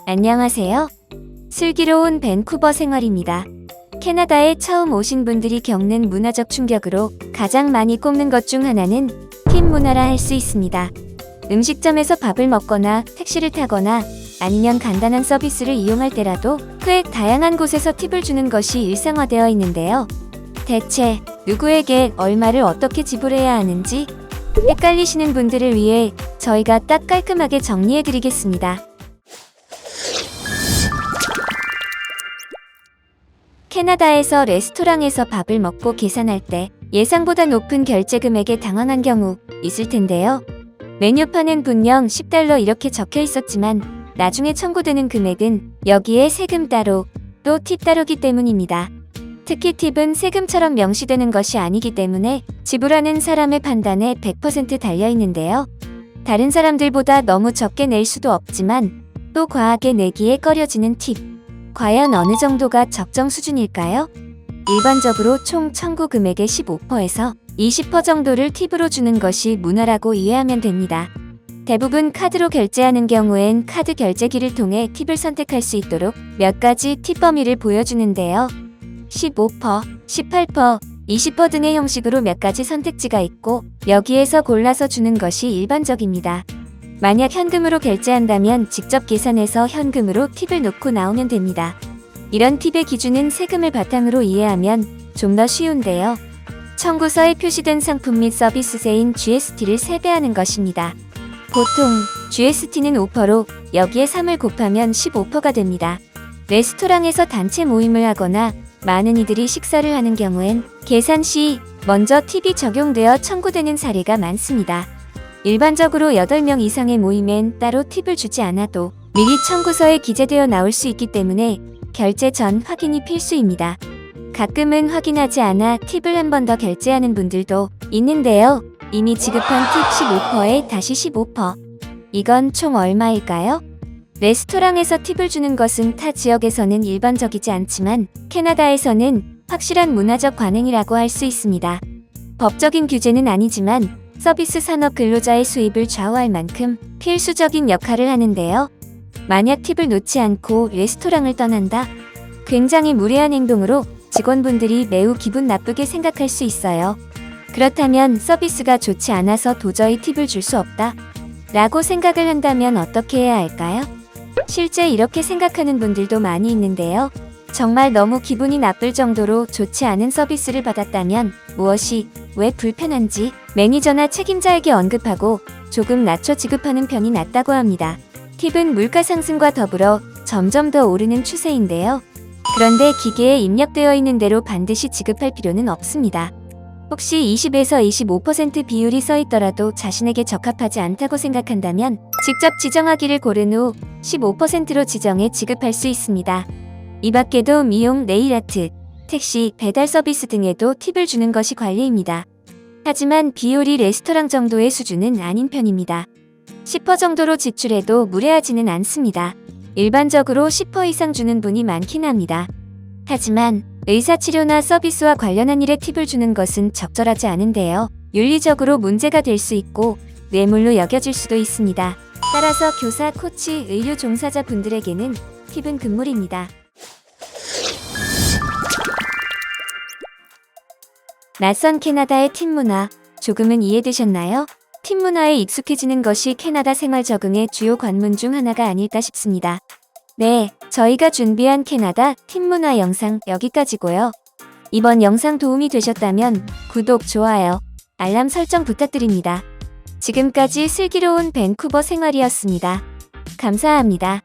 안녕하세요. 슬기로운 밴쿠버 생활입니다. 캐나다에 처음 오신 분들이 겪는 문화적 충격으로 가장 많이 꼽는 것 중 하나는 팁 문화라 할 수 있습니다. 음식점에서 밥을 먹거나 택시를 타거나 아니면 간단한 서비스를 이용할 때라도 꽤 다양한 곳에서 팁을 주는 것이 일상화되어 있는데요. 대체 누구에게 얼마를 어떻게 지불해야 하는지 헷갈리시는 분들을 위해 저희가 딱 깔끔하게 정리해드리겠습니다. 캐나다에서 레스토랑에서 밥을 먹고 계산할 때 예상보다 높은 결제 금액에 당황한 경우 있을 텐데요. 메뉴판엔 분명 $10 이렇게 적혀 있었지만 나중에 청구되는 금액은 여기에 세금 따로 또 팁 따르기 때문입니다. 특히 팁은 세금처럼 명시되는 것이 아니기 때문에 지불하는 사람의 판단에 100% 달려 있는데요. 다른 사람들보다 너무 적게 낼 수도 없지만 또 과하게 내기에 꺼려지는 팁. 과연 어느 정도가 적정 수준일까요? 일반적으로 총 청구 금액의 15%에서 20% 정도를 팁으로 주는 것이 문화라고 이해하면 됩니다. 대부분 카드로 결제하는 경우엔 카드 결제기를 통해 팁을 선택할 수 있도록 몇 가지 팁 범위를 보여주는데요. 15%, 18%, 20% 등의 형식으로 몇 가지 선택지가 있고 여기에서 골라서 주는 것이 일반적입니다. 만약 현금으로 결제한다면 직접 계산해서 현금으로 팁을 놓고 나오면 됩니다. 이런 팁의 기준은 세금을 바탕으로 이해하면 좀 더 쉬운데요. 청구서에 표시된 상품 및 서비스세인 GST를 세배하는 것입니다. 보통 GST는 5%로 여기에 3을 곱하면 15%가 됩니다. 레스토랑에서 단체 모임을 하거나 많은 이들이 식사를 하는 경우엔 계산 시 먼저 팁이 적용되어 청구되는 사례가 많습니다. 일반적으로 8명 이상의 모임엔 따로 팁을 주지 않아도 미리 청구서에 기재되어 나올 수 있기 때문에 결제 전 확인이 필수입니다. 가끔은 확인하지 않아 팁을 한 번 더 결제하는 분들도 있는데요. 이미 지급한 팁 15%에 다시 15%. 이건 총 얼마일까요? 레스토랑에서 팁을 주는 것은 타 지역에서는 일반적이지 않지만 캐나다에서는 확실한 문화적 관행이라고 할 수 있습니다. 법적인 규제는 아니지만 서비스 산업 근로자의 수입을 좌우할 만큼 필수적인 역할을 하는데요. 만약 팁을 놓지 않고 레스토랑을 떠난다? 굉장히 무례한 행동으로 직원분들이 매우 기분 나쁘게 생각할 수 있어요. 그렇다면 서비스가 좋지 않아서 도저히 팁을 줄 수 없다 라고 생각을 한다면 어떻게 해야 할까요? 실제 이렇게 생각하는 분들도 많이 있는데요. 정말 너무 기분이 나쁠 정도로 좋지 않은 서비스를 받았다면 무엇이 왜 불편한지 매니저나 책임자에게 언급하고 조금 낮춰 지급하는 편이 낫다고 합니다. 팁은 물가 상승과 더불어 점점 더 오르는 추세인데요. 그런데 기계에 입력되어 있는 대로 반드시 지급할 필요는 없습니다. 혹시 20에서 25% 비율이 써 있더라도 자신에게 적합하지 않다고 생각한다면 직접 지정하기를 고른 후 15%로 지정해 지급할 수 있습니다. 이 밖에도 미용, 네일아트, 택시, 배달 서비스 등에도 팁을 주는 것이 관리입니다. 하지만 비율이 레스토랑 정도의 수준은 아닌 편입니다. 10% 정도로 지출해도 무례하지는 않습니다. 일반적으로 10% 이상 주는 분이 많긴 합니다. 하지만 의사치료나 서비스와 관련한 일에 팁을 주는 것은 적절하지 않은데요. 윤리적으로 문제가 될 수 있고 뇌물로 여겨질 수도 있습니다. 따라서 교사, 코치, 의료 종사자 분들에게는 팁은 금물입니다. 낯선 캐나다의 팁 문화, 조금은 이해되셨나요? 팁 문화에 익숙해지는 것이 캐나다 생활 적응의 주요 관문 중 하나가 아닐까 싶습니다. 네, 저희가 준비한 캐나다 팁 문화 영상 여기까지고요. 이번 영상 도움이 되셨다면 구독, 좋아요, 알람 설정 부탁드립니다. 지금까지 슬기로운 밴쿠버 생활이었습니다. 감사합니다.